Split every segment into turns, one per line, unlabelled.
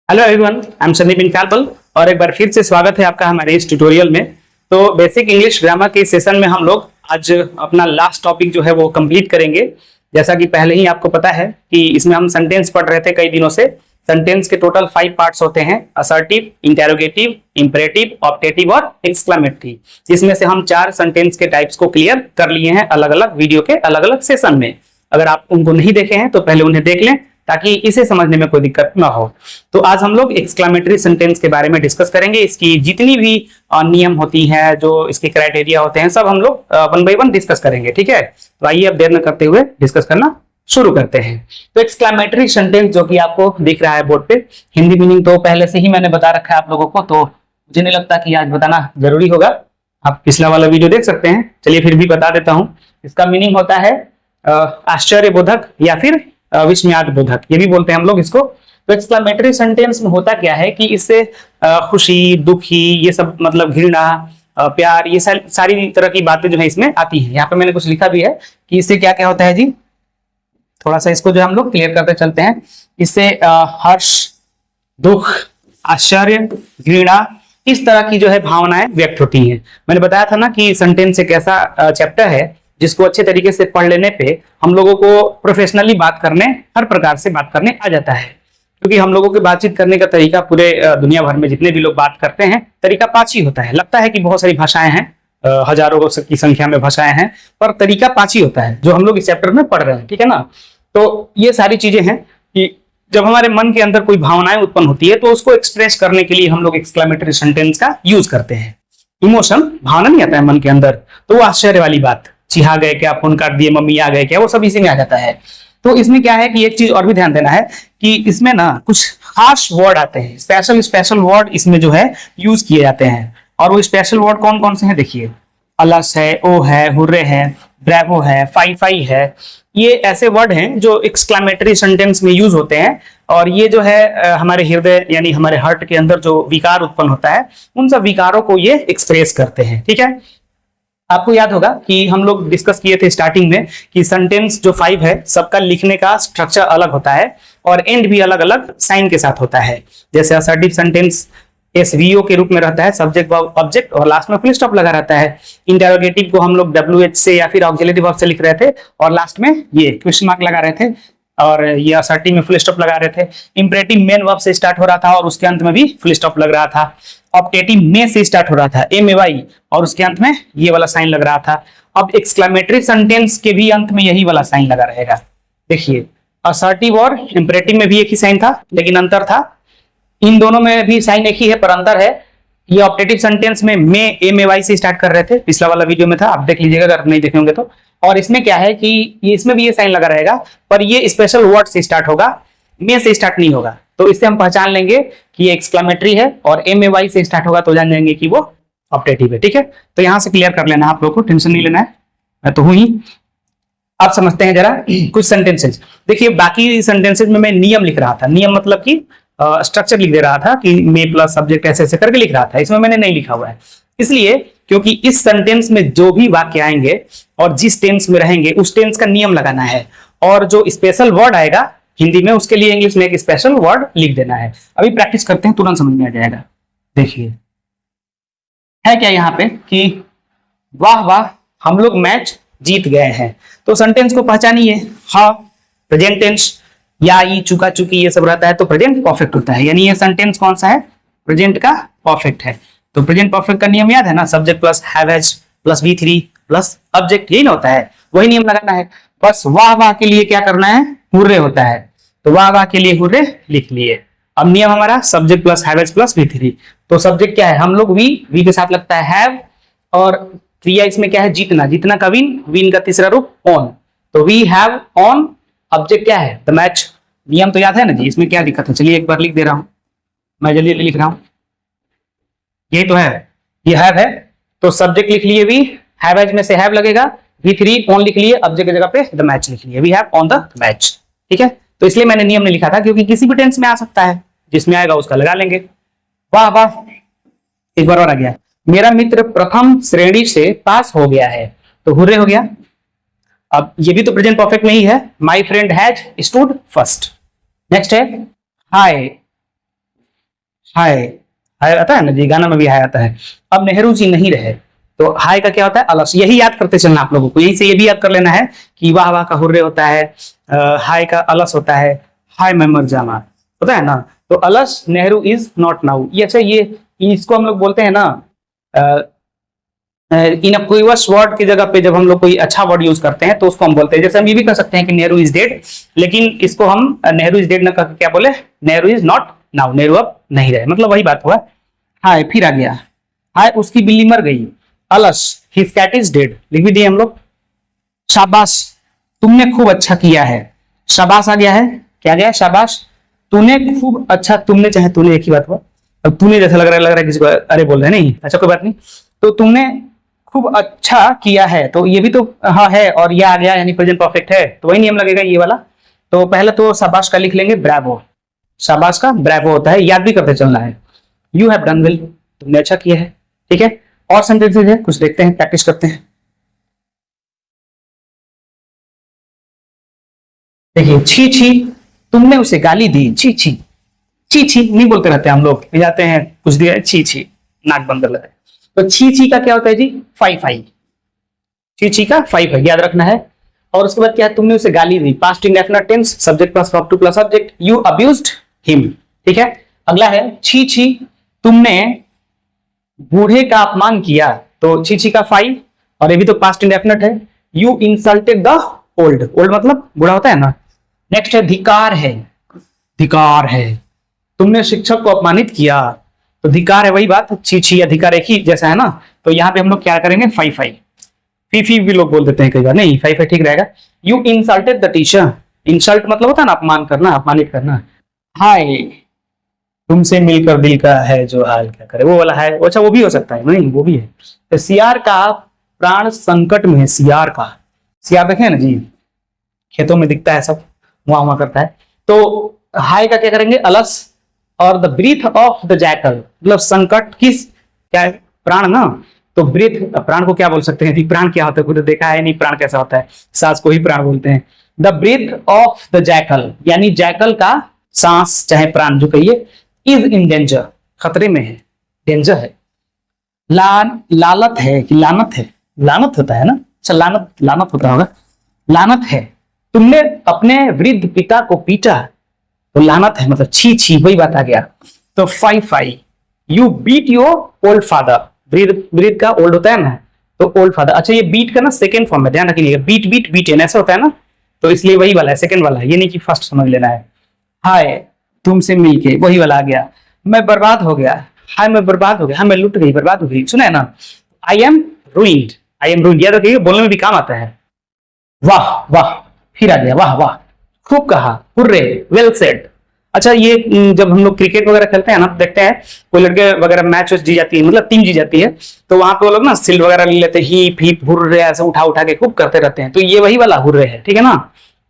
Hello everyone, I am Sandeep इनकालपल और एक बार फिर से स्वागत है आपका हमारे इस ट्यूटोरियल में। तो बेसिक इंग्लिश ग्रामर के सेशन में हम लोग आज अपना लास्ट टॉपिक जो है वो कंप्लीट करेंगे। जैसा कि पहले ही आपको पता है कि इसमें हम सेंटेंस पढ़ रहे थे कई दिनों से। सेंटेंस के टोटल 5 पार्ट्स होते हैं: असर्टिव, इंटेरोगेटिव, इंपरेटिव, ऑप्टेटिव और एक्सक्लेमेटरी। जिसमें से हम 4 सेंटेंस के टाइप्स को क्लियर कर लिए हैं अलग अलग वीडियो के अलग अलग सेशन में। अगर आप उनको नहीं देखे हैं तो पहले उन्हें देख लें ताकि इसे समझने में कोई दिक्कत ना हो। तो आज हम लोग एक्सक्लेमेटरी सेंटेंस के बारे में डिस्कस करेंगे। इसकी जितनी भी नियम होती हैं, जो इसके क्राइटेरिया होते हैं, सब हम लोग वन बाय वन डिस्कस करेंगे। ठीक है, तो आइए अब देर न करते हुए डिस्कस करना शुरू करते हैं। तो एक्सक्लेमेटरी सेंटेंस जो कि आपको दिख रहा है बोर्ड पे, हिंदी मीनिंग तो पहले से ही मैंने बता रखा है आप लोगों को, तो मुझे नहीं लगता कि आज बताना जरूरी होगा। आप पिछला वाला वीडियो देख सकते हैं, चलिए फिर भी बता देता हूं। इसका मीनिंग होता है आश्चर्यबोधक या फिर विस्मयादिबोधक, ये भी बोलते हैं हम लोग इसको। तो एक्सक्लेमेटरी सेंटेंस में होता क्या है कि इससे खुशी, दुखी, ये सब मतलब घृणा, प्यार, ये सारी तरह की बातें जो है इसमें आती हैं। यहाँ पे मैंने कुछ लिखा भी है कि इससे क्या क्या होता है जी। थोड़ा सा इसको जो हम लोग क्लियर करते चलते हैं। इससे हर्ष, दुख, आश्चर्य, घृणा, इस तरह की जो है भावनाएं व्यक्त होती हैं। मैंने बताया था ना कि सेंटेंस एक ऐसा चैप्टर है जिसको अच्छे तरीके से पढ़ लेने पे हम लोगों को प्रोफेशनली बात करने, हर प्रकार से बात करने आ जाता है। क्योंकि हम लोगों के बातचीत करने का तरीका पूरे दुनिया भर में जितने भी लोग बात करते हैं, तरीका 5 ही होता है। लगता है कि बहुत सारी भाषाएं हैं, हजारों की संख्या में भाषाएं हैं, पर तरीका 5 ही होता है जो हम लोग इस चैप्टर में पढ़ रहे हैं। ठीक है ना। तो ये सारी चीजें हैं कि जब हमारे मन के अंदर कोई भावनाएं उत्पन्न होती है तो उसको एक्सप्रेस करने के लिए हम लोग एक्सक्लेमेटरी सेंटेंस का यूज करते हैं। इमोशन, भावना नहीं आता है मन के अंदर, तो वो आश्चर्य वाली बात, चिढ़ा गए क्या, फोन काट दिए, मम्मी आ गए क्या, वो सब इसी में आ जाता है। तो इसमें क्या है कि एक चीज और भी ध्यान देना है कि इसमें ना कुछ खास वर्ड आते हैं, स्पेशल वर्ड इसमें जो है यूज किए जाते हैं। और वो स्पेशल वर्ड कौन कौन से हैं देखिए। अलस है, ओ है, हुर्रे है, ब्रेवो है, फाई फाई है। ये ऐसे वर्ड हैं जो एक्सक्लेमेटरी सेंटेंस में यूज होते हैं। और ये जो है हमारे हृदय यानी हमारे हार्ट के अंदर जो विकार उत्पन्न होता है, उन सब विकारों को ये एक्सप्रेस करते हैं। ठीक है, आपको याद होगा कि हम लोग डिस्कस किए थे स्टार्टिंग में कि सेंटेंस जो 5 है, सबका लिखने का स्ट्रक्चर अलग होता है और एंड भी अलग अलग साइन के साथ होता है। जैसे असर्टिव सेंटेंस एसवीओ के रूप में रहता है, सब्जेक्ट वर्ब ऑब्जेक्ट, और लास्ट में फुल स्टॉप लगा रहता है। इंटेरोगेटिव को हम लोग WH से या फिर ऑक्सिलरी वर्ब से लिख रहे थे और लास्ट में ये क्वेश्चन मार्क लगा रहे थे, और ये असर्टिव में फुल स्टॉप लगा रहे थे। इंपरेटिव मेन वर्ब से स्टार्ट हो रहा था और उसके अंत में भी फुल स्टॉप लग रहा था। ऑप्टेटिव में से स्टार्ट हो रहा था, MAY, और उसके अंत में ये वाला साइन लग रहा था। अब एक्सक्लेमेटरी सेंटेंस के भी अंत में यही वाला साइन लगा रहेगा। देखिए, असर्टिव और इंपरेटिव में भी एक ही साइन था, लेकिन अंतर था। इन दोनों में भी साइन एक ही है, पर अंतर है। ये ऑप्टेटिव सेंटेंस में MAY से स्टार्ट कर रहे थे, पिछला वाला वीडियो में था, आप देख लीजिएगा अगर नहीं देखे होंगे तो। और इसमें क्या है कि इसमें भी ये साइन लगा रहेगा, पर ये स्पेशल वर्ड से स्टार्ट होगा, में से स्टार्ट नहीं होगा। तो इससे हम पहचान लेंगे कि ये एक्सक्लेमेटरी है, और MAY से स्टार्ट होगा तो जान जाएंगे कि वो ऑप्टेटिव है। ठीक है, तो यहां से क्लियर कर लेना, आप लोग को टेंशन नहीं लेना है, मैं तो हूं ही। आप समझते हैं जरा कुछ सेंटेंसेज। देखिए, बाकी सेंटेंसेज में मैं नियम लिख रहा था। नियम मतलब कि स्ट्रक्चर लिख दे रहा था कि मे प्लस सब्जेक्ट ऐसे ऐसे करके लिख रहा था। इसमें मैंने नहीं लिखा हुआ है, इसलिए क्योंकि इस सेंटेंस में जो भी वाक्य आएंगे और जिस टेंस में रहेंगे उस टेंस का नियम लगाना है। और जो स्पेशल वर्ड आएगा हिंदी में, उसके लिए इंग्लिश में एक स्पेशल वर्ड लिख देना है। अभी प्रैक्टिस करते हैं, तुरंत समझ में आ जाएगा। देखिए, है क्या यहाँ पे कि वाह वाह हम लोग मैच जीत गए हैं। तो सेंटेंस को पहचानिए। हाँ, प्रेजेंट टेंस, या ई, चुका चुकी, ये सब रहता है तो प्रेजेंट परफेक्ट होता है। यानी ये सेंटेंस कौन सा है? प्रेजेंट का परफेक्ट है। तो प्रेजेंट परफेक्ट का नियम याद है ना, subject plus have has plus V3 plus object, यही ना होता है, वही नियम लगाना है। बस वाह वाह के लिए क्या करना है? हुर्रे होता है, तो वाह वाह के लिए हुर्रे लिख लिए। अब नियम हमारा subject plus have has plus V3। तो सब्जेक्ट क्या है? हम लोग वी के साथ लगता है हैव, और क्रिया इसमें क्या है? जीतना। जीतना का विन का तीसरा रूप ऑन, तो वी हैव ऑन। ऑब्जेक्ट क्या है? The match. नियम तो याद है ना जी, इसमें क्या दिक्कत है? चलिए एक बार लिख दे रहा हूं, मैं जल्दी लिख रहा हूं। ये तो है, ये हैव है, तो सब्जेक्ट लिख लिए वी, हैव हैज में से हैव लगेगा, V3 ऑन लिख लिए, ऑब्जेक्ट की जगह पे द मैच लिख लिए, we have on the match. ठीक है, तो इसलिए मैंने नियम नहीं लिखा था, क्योंकि किसी भी टेंस में आ सकता है, जिसमें आएगा उसका लगा लेंगे। वाह वाह, एक बार और आ गया, मेरा मित्र प्रथम श्रेणी से पास हो गया है, तो हुर्रे हो गया। अब ये भी तो प्रेजेंट परफेक्ट में ही है, my friend has stood first. Next है हाय, हाय, हाय आता है ना जी, गाना में भी हाय आता है। अब नेहरू जी नहीं रहे तो हाय का क्या होता है, अलस। यही याद करते चलना आप लोगों को, यही से ये भी याद कर लेना है कि वाह वाह का हुर्रे होता है, हाय का अलस होता है, हाय मैं मर जाना होता है ना। तो अलस, नेहरू इज नॉट नाउ, ये अच्छा ये इसको हम लोग बोलते हैं ना इन अक्विवस वर्ड की जगह पे जब हम लोग कोई अच्छा वर्ड यूज करते हैं तो उसको हम बोलते हैं, जैसे हम ये भी कर सकते हैं कि नेहरू इज डेड, लेकिन इसको हम नेहरू इज डेड ना करके क्या बोले, Nehru is not now, Nehru अब नहीं रहे, मतलब वही बात हुआ। हाय फिर आ गया, हाय उसकी बिल्ली मर गई, अलस हिज कैट इज डेड, लिख भी दिए हम लोग। शाबाश तुमने खूब अच्छा किया है, शाबाश आ गया है, क्या गया, शाबाश तूने खूब अच्छा, तुमने चाहे तूने एक ही बात हुआ, अब तूने जैसा लग रहा है किसी को अरे बोल रहे नहीं, अच्छा कोई बात नहीं। तो तुमने खूब अच्छा किया है, तो ये भी तो हाँ है, और ये आ गया यानी प्रेजेंट परफेक्ट है, तो वही नियम लगेगा ये वाला। तो पहले तो शाबाश का लिख लेंगे ब्रावो, शाबाश का ब्रावो होता है, याद भी करते चलना है। यू हैव डन वेल, तुमने अच्छा किया है, ठीक है। और सेंटेंसेस है कुछ देखते हैं, प्रैक्टिस करते हैं। देखिए, छी छी तुमने उसे गाली दी, छी छी, छी छी नहीं बोलते रहते हम लोग, जाते हैं कुछ दिया छी छी, नाक बंद कर लेते हैं। तो छी छी का क्या होता है जी, फाई फाई, छी छी का फाई फाई याद रखना है। और उसके बाद क्या है, तुमने उसे गाली दी, past indefinite tense, subject plus verb two plus subject, you abused him, ठीक है। अगला है छी छी तुमने बूढ़े का अपमान किया, तो छी छी का फाई, और ये भी तो पास्ट इंडेफिनिट है। You insulted the old, old मतलब बूढ़ा होता है ना। नेक्स्ट है धिकार है, धिकार है तुमने शिक्षक को अपमानित किया, तो धिकार है वही बात, छी छी अधिकार एक ही जैसा है ना। तो यहाँ पे हम लोग क्या करेंगे, फाई फाई, फी फी भी लोग बोल देते हैं कई बार, नहीं फाई फाई ठीक रहेगा। You insulted the teacher, insult मतलब होता है ना अपमान करना, अपमानित करना। हाय तुमसे मिलकर दिल का है जो हाल क्या करे, वो वाला है, अच्छा वो भी हो सकता है, नहीं वो भी है। तो सियार का प्राण संकट में है, सियार का, सियार देखे ना जी, खेतों में दिखता है सब, वहां वहां करता है। तो हाय का क्या करेंगे, अलस, और the breath of the jackal, मतलब संकट किस, क्या है, प्राण ना। तो ब्रीथ, प्राण को क्या बोल सकते हैं, प्राण क्या होता है, खुद देखा है नहीं प्राण कैसा होता है, सांस को ही प्राण बोलते हैं। The breath of the jackal यानी जैकल का सांस चाहे प्राण जो कहिए, इज इन डेंजर, खतरे में है, डेंजर है। लालत है कि लानत है, लानत होता है ना, अच्छा लानत, लानत होता होगा, लानत है तुमने अपने वृद्ध पिता को पीटा, तो लानत है मतलब छी छी, वही बात आ गया। तो fie fie you beat your old father, वृद्ध, वृद्ध का ओल्ड होता है ना, तो ओल्ड फादर, अच्छा ये बीट का ना सेकंड फॉर्म है, ध्यान रखिएगा, बीट बीट बीट ऐसा होता है ना, तो इसलिए वही वाला है, सेकंड वाला, ये नहीं कि फर्स्ट समझ लेना है। हाय तुमसे मिलके, वही वाला आ गया। मैं बर्बाद हो गया, हाय मैं बर्बाद हो गया, हाँ मैं लुट गई, बर्बाद हो गई, सुना है ना। I am ruined, I am ruined याद रखिएगा, बोलने में भी काम आता है। वाह वाह फिर आ गया, वाह वाह खूब कहा, हुर्रे वेल सेड। अच्छा ये जब हम लोग क्रिकेट वगैरह खेलते हैं ना, देखते हैं कोई लड़के वगैरह मैच जी जाती है, मतलब टीम जी जाती है, तो वहां पे वो लोग ना सिल्ड वगैरह ले लेते हैं, हीप हीप हुर्रे ऐसे उठा उठा के खूब करते रहते हैं, तो ये वही वाला हुर्रे है, ठीक है ना।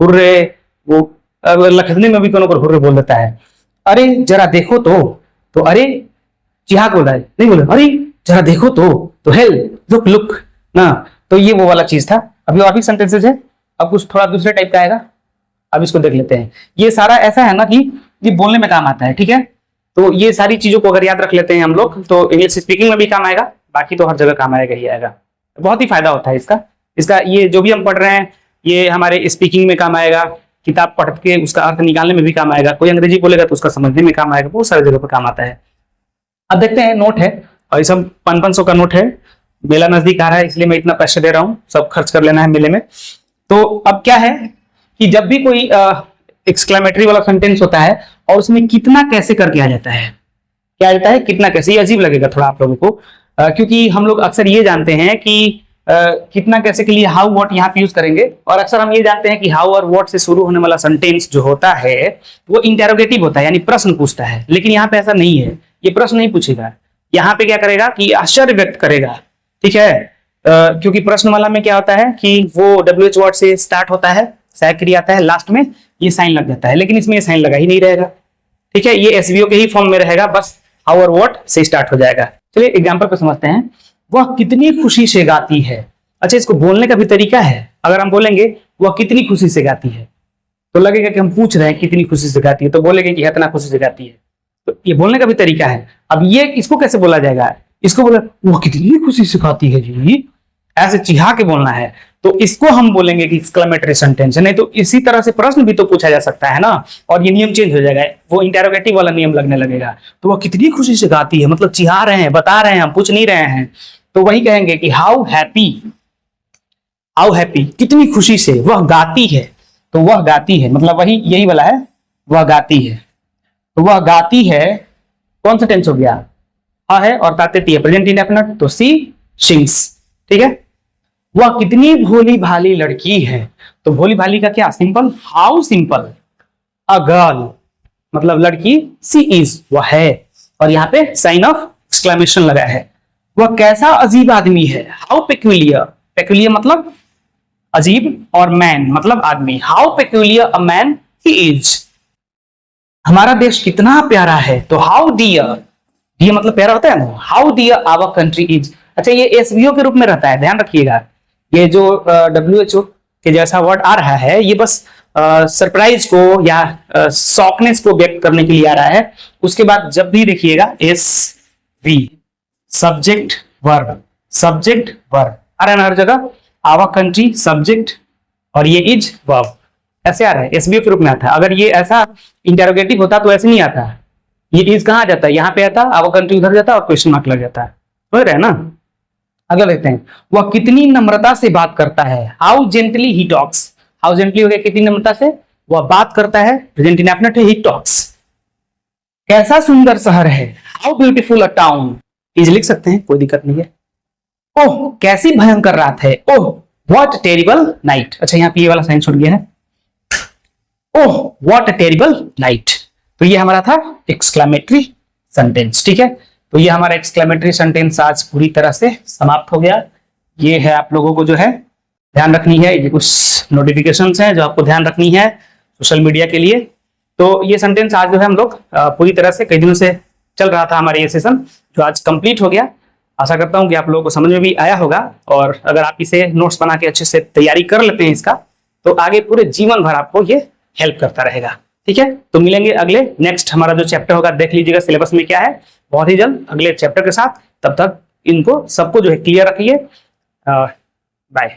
हुर्रे, वो लखनऊ में भी कोनो को हुर्रे बोल देता है। अरे जरा देखो तो अरे चिहाक बोल रहा है, नहीं बोले अरे जरा देखो तो हेल्प लुक लुक ना, तो ये वो वाला चीज था। अभी और भी सेंटेंसेस है, अब कुछ थोड़ा दूसरे टाइप का आएगा, अब इसको देख लेते हैं। ये सारा ऐसा है ना कि ये बोलने में काम आता है, ठीक है। तो ये सारी चीजों को अगर याद रख लेते हैं हम लोग, तो इंग्लिश स्पीकिंग में भी काम आएगा, बाकी तो हर जगह काम आएगा ही आएगा, बहुत ही फायदा होता है इसका। इसका ये जो भी हम पढ़ रहे हैं ये हमारे स्पीकिंग में काम आएगा, किताब पढ़ के उसका अर्थ निकालने में भी काम आएगा, कोई अंग्रेजी बोलेगा तो उसका समझने में काम आएगा, बहुत सारी जगह पर काम आता है। अब देखते हैं, नोट है और ये सब 500 का नोट है, मेला नजदीक आ रहा है इसलिए मैं इतना पैसे दे रहा हूँ, सब खर्च कर लेना है मेले में। तो अब क्या है कि जब भी कोई एक्सक्लेमेटरी वाला सेंटेंस होता है और उसमें कितना कैसे करके आ जाता है, क्या आ जाता है कितना कैसे, ये अजीब लगेगा थोड़ा आप लोगों को, क्योंकि हम लोग अक्सर ये जानते हैं कि कितना कैसे के लिए हाउ व्हाट यहाँ पे यूज करेंगे, और अक्सर हम ये जानते हैं कि हाउ और व्हाट से शुरू होने वाला सेंटेंस जो होता है वो इंटेरोगेटिव होता है, यानी प्रश्न पूछता है, लेकिन यहाँ पे ऐसा नहीं है, ये प्रश्न नहीं पूछेगा, यहाँ पे क्या करेगा कि आश्चर्य व्यक्त करेगा, ठीक है। क्योंकि प्रश्न वाला में क्या होता है कि वो WH वर्ड से स्टार्ट होता है, सहायक क्रिया आता है, लास्ट में ये साइन लग जाता है, लेकिन इसमें ये साइन लगा ही नहीं रहेगा, ठीक है, ये SVO के ही फॉर्म में रहेगा, बस हाउ और व्हाट से स्टार्ट हो जाएगा। चलिए एग्जांपल पे समझते हैं। वह कितनी खुशी से गाती है, अच्छा इसको बोलने का भी तरीका है, अगर हम बोलेंगे वह कितनी खुशी से गाती है तो लगेगा कि हम पूछ रहे हैं कितनी खुशी से गाती है, तो बोलेंगे कि इतना खुशी से गाती है। तो ये बोलने का भी तरीका है। अब ये इसको कैसे बोला जाएगा, इसको बोला वो कितनी खुशी से खाती है जी, ऐसे चिढ़ा के बोलना है, तो इसको हम बोलेंगे कि एक्सक्लेमेटरी सेंटेंस है। नहीं तो इसी तरह से प्रश्न भी तो पूछा जा सकता है ना, और ये नियम चेंज हो जाएगा, वो इंटेरोगेटिव वाला नियम लगने लगेगा। तो वो कितनी खुशी से गाती है, मतलब चिढ़ा रहे हैं, बता रहे हैं, हम पूछ नहीं रहे हैं। तो वही कहेंगे कि हाउ हैप्पी, कितनी खुशी से वह गाती है। तो वह गाती है मतलब वही यही वाला है, वह गाती है। तो वह गाती है कौन सा टेंस हो गया, हा है और ताते ती है, प्रेजेंट इंडेफिनिट, तो सी सिंग्स। ठीक है, वह कितनी भोली भाली लड़की है। तो भोली भाली का क्या, simple, how simple a girl, मतलब लड़की, सी इज, वह है, और यहाँ पे साइन ऑफ एक्सक्लेमेशन लगा है। वह कैसा अजीब आदमी है, हाउ पेक्यूलियर, पेक्यूलियर मतलब अजीब, और मैन मतलब आदमी, how peculiar a man he is. हमारा देश कितना प्यारा है, तो हाउ डियर, डियर मतलब प्यारा होता है ना, how dear our country is. अच्छा, ये एसवीओ के रूप में रहता है, ध्यान रखिएगा। ये जो WHO के जैसा वर्ड आ रहा है, ये बस सरप्राइज को या शॉकनेस को व्यक्त करने के लिए आ रहा है। उसके बाद जब भी देखिएगा SV, subject verb, subject verb आ रहा है ना हर जगह, आवर कंट्री सब्जेक्ट और ये इज वर्ब, ऐसे आ रहा है, एसबीओ के रूप में आता है। अगर ये ऐसा इंटेरोगेटिव होता तो ऐसे नहीं आता, ये इज कहाँ जाता है, यहाँ पे आता, आवर कंट्री उधर जाता और क्वेश्चन मार्क लग जाता है, समझ रहे हैं ना। अगला लेते हैं, वह कितनी नम्रता से बात करता है, how gently he talks, how gently हो गया, कितनी नम्रता से वह बात करता है, प्रेजेंट इंडेफिनिट है, ही टॉक्स। कैसा सुंदर शहर है, how beautiful a town, is लिख सकते हैं, कोई दिक्कत नहीं है। ओह कैसी भयंकर रात है, ओह व्हाट टेरिबल नाइट। अच्छा, यहाँ पे ये वाला साइन छूट गया है, oh what a terrible night. तो ये हमारा था एक्सक्लेमेटरी सेंटेंस। ठीक है, तो ये हमारा एक्सक्लेमेटरी सेंटेंस आज पूरी तरह से समाप्त हो गया। ये है आप लोगों को जो है ध्यान रखनी है, ये कुछ नोटिफिकेशंस हैं जो आपको ध्यान रखनी है सोशल मीडिया के लिए। तो ये सेंटेंस आज जो है हम लोग पूरी तरह से, कई दिनों से चल रहा था हमारे ये सेशन, जो आज कंप्लीट हो गया। आशा करता हूं कि आप लोगों को समझ में भी आया होगा, और अगर आप इसे नोट्स बना के अच्छे से तैयारी कर लेते हैं इसका, तो आगे पूरे जीवन भर आपको ये हेल्प करता रहेगा। ठीक है, तो मिलेंगे अगले नेक्स्ट हमारा जो चैप्टर होगा, देख लीजिएगा सिलेबस में क्या है, बहुत ही जल्द अगले चैप्टर के साथ। तब तक इनको सबको जो है क्लियर रखिए। बाय।